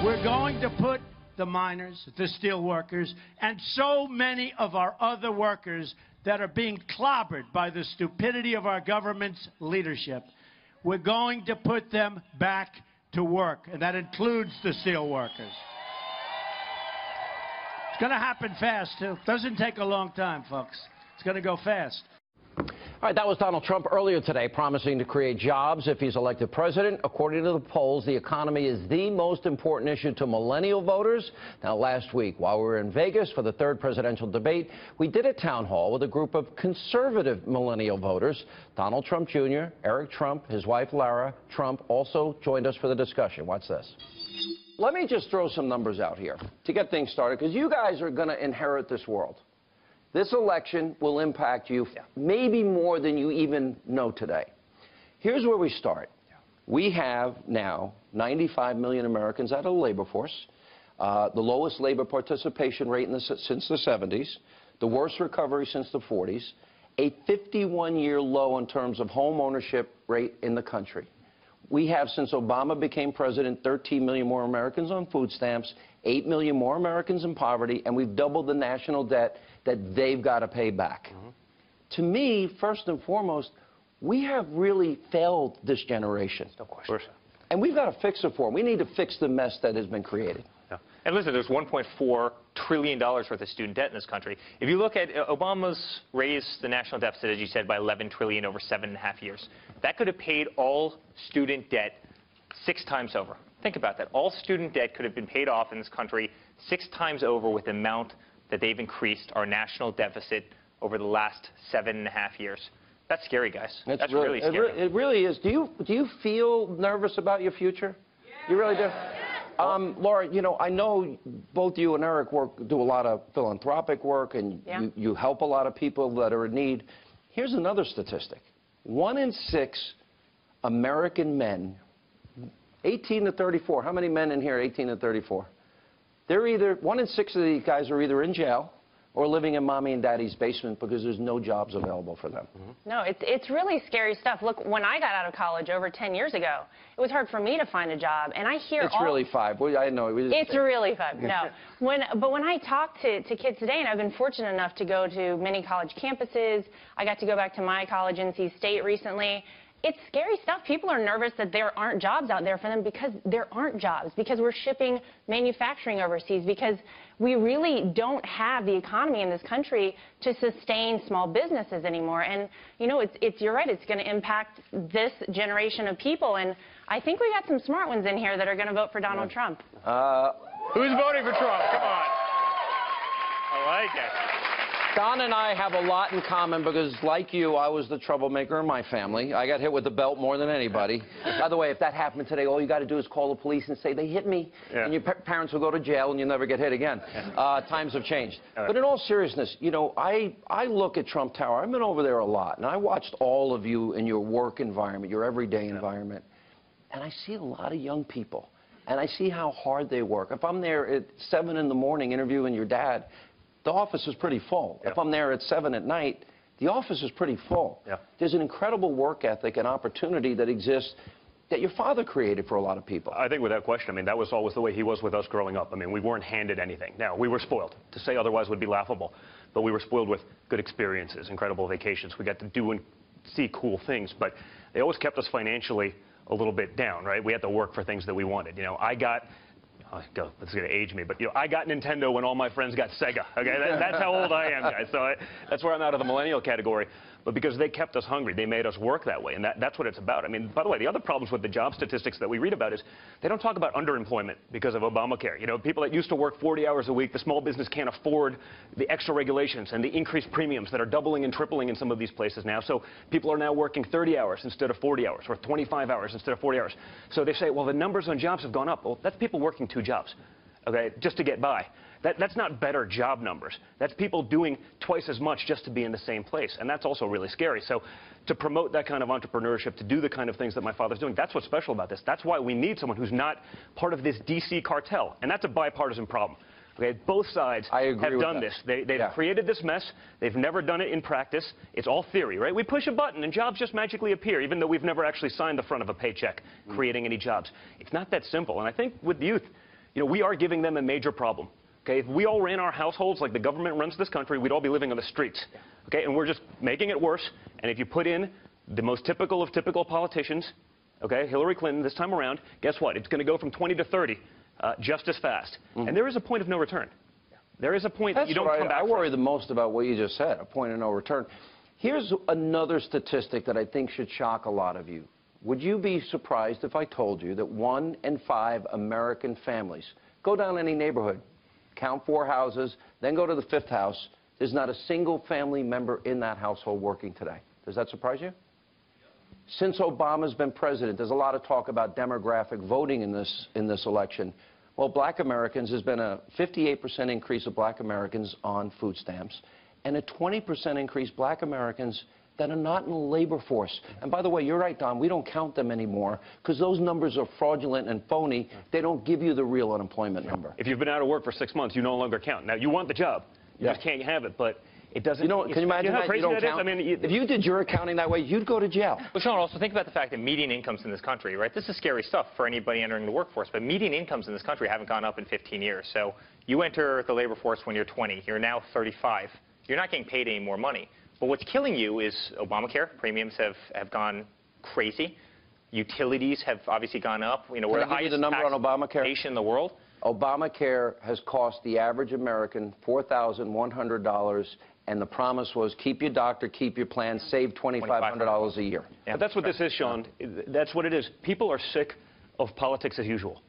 We're going to put the miners, the steel workers, and so many of our other workers that are being clobbered by the stupidity of our government's leadership. We're going to put them back to work, and that includes the steel workers. It's going to happen fast, too. It doesn't take a long time, folks. It's going to go fast. All right, that was Donald Trump earlier today promising to create jobs if he's elected president. According to the polls, the economy is the most important issue to millennial voters. Now, last week, while we were in Vegas for the third presidential debate, we did a town hall with a group of conservative millennial voters. Donald Trump Jr., Eric Trump, his wife Lara Trump also joined us for the discussion. Watch this. Let me just throw some numbers out here to get things started, because you guys are going to inherit this world. This election will impact you maybe more than you even know today. Here's where we start. We have now 95 million Americans out of the labor force, the lowest labor participation rate since the 70s, the worst recovery since the 40s, a 51-year low in terms of home ownership rate in the country. We have, since Obama became president, 13 million more Americans on food stamps, 8 million more Americans in poverty, and we've doubled the national debt that they've got to pay back. To me, first and foremost, we have really failed this generation. No question. And we've got to fix it for them. We need to fix the mess that has been created. Yeah. And listen, there's $1.4 trillion worth of student debt in this country. If you look at Obama's raised the national deficit, as you said, by $11 trillion over 7.5 years. That could have paid all student debt 6 times over. Think about that. All student debt could have been paid off in this country 6 times over with the amount that they've increased our national deficit over the last 7.5 years. That's scary, guys. That's really scary. It really is. Do you feel nervous about your future? Yeah. You really do? Yeah. Laura, you know, I know both you and Eric do a lot of philanthropic work, and you help a lot of people that are in need. Here's another statistic. 1 in 6 American men, 18 to 34. How many men in here are 18 to 34? They're either, 1 in 6 of these guys are either in jail or living in mommy and daddy's basement because there's no jobs available for them. No, it's really scary stuff. Look, when I got out of college over 10 years ago, it was hard for me to find a job, and I hear it's really 5. Well, I know. It's really 5. No, but when I talk to kids today, and I've been fortunate enough to go to many college campuses, I got to go back to my college, NC State, recently. It's scary stuff. People are nervous that there aren't jobs out there for them because there aren't jobs, because we're shipping manufacturing overseas, because we really don't have the economy in this country to sustain small businesses anymore. And, you know, you're right, it's going to impact this generation of people. And I think we got some smart ones in here that are going to vote for Donald Trump. Who's voting for Trump? Come on. I like it. Don and I have a lot in common because, like you, I was the troublemaker in my family. I got hit with the belt more than anybody. By the way, if that happened today, all you got to do is call the police and say, they hit me. Yeah. And your parents will go to jail and you'll never get hit again. Times have changed. But in all seriousness, you know, I look at Trump Tower. I've been over there a lot, and I watched all of you in your work environment, your everyday environment. And I see a lot of young people, and I see how hard they work. If I'm there at 7 in the morning interviewing your dad, the office is pretty full. If I'm there at 7 at night, the office is pretty full. There's an incredible work ethic and opportunity that exists that your father created for a lot of people. I think without question. I mean, that was always the way he was with us growing up. I mean, we weren't handed anything. Now, we were spoiled. To say otherwise would be laughable. But we were spoiled with good experiences, incredible vacations. We got to do and see cool things. But they always kept us financially a little bit down, right? We had to work for things that we wanted. You know, it's going to age me, but, you know, I got Nintendo when all my friends got Sega. Okay, that's how old I am, guys. So that's where I'm out of the millennial category. But because they kept us hungry, they made us work that way, and that's what it's about. I mean, by the way, the other problems with the job statistics that we read about is they don't talk about underemployment because of Obamacare. You know, people that used to work 40 hours a week, the small business can't afford the extra regulations and the increased premiums that are doubling and tripling in some of these places now. So people are now working 30 hours instead of 40 hours, or 25 hours instead of 40 hours. So they say, well, the numbers on jobs have gone up. Well, that's people working 2 jobs, okay, just to get by. That's not better job numbers. That's people doing twice as much just to be in the same place. And that's also really scary. So to promote that kind of entrepreneurship, to do the kind of things that my father's doing, that's what's special about this. That's why we need someone who's not part of this D.C. cartel. And that's a bipartisan problem. Okay, both sides have done this. They've created this mess. They've never done it in practice. It's all theory, right? We push a button and jobs just magically appear, even though we've never actually signed the front of a paycheck creating any jobs. It's not that simple. And I think with youth, we are giving them a major problem. Okay, if we all ran our households like the government runs this country, we'd all be living on the streets. Okay, and we're just making it worse. And if you put in the most typical of typical politicians, okay, Hillary Clinton this time around, guess what? It's going to go from 20 to 30 just as fast. And there is a point of no return. There is a point that you don't come back I from. worry the most about what you just said, a point of no return. Here's another statistic that I think should shock a lot of you. Would you be surprised if I told you that 1 in 5 American families, go down any neighborhood, count 4 houses, then go to the 5th house, there's not a single family member in that household working today? Does that surprise you? Since Obama's been president, there's a lot of talk about demographic voting in this election. Well, black Americans, there's been a 58% increase of black Americans on food stamps and a 20% increase black Americans that are not in the labor force. And by the way, you're right, Don, we don't count them anymore because those numbers are fraudulent and phony. They don't give you the real unemployment number. If you've been out of work for 6 months, you no longer count. Now, you want the job. You just can't have it, but it doesn't. Can you imagine how that crazy you don't that is? count? I mean, if you did your accounting that way, you'd go to jail. But Sean, also think about the fact that median incomes in this country, right? This is scary stuff for anybody entering the workforce, but median incomes in this country haven't gone up in 15 years. So you enter the labor force when you're 20. You're now 35. You're not getting paid any more money. But what's killing you is Obamacare. Premiums have gone crazy. Utilities have obviously gone up. We're the highest tax nation in the world. Obamacare has cost the average American $4,100, and the promise was keep your doctor, keep your plan, save $2,500 a year. Yeah. But that's what this is, Sean. That's what it is. People are sick of politics as usual.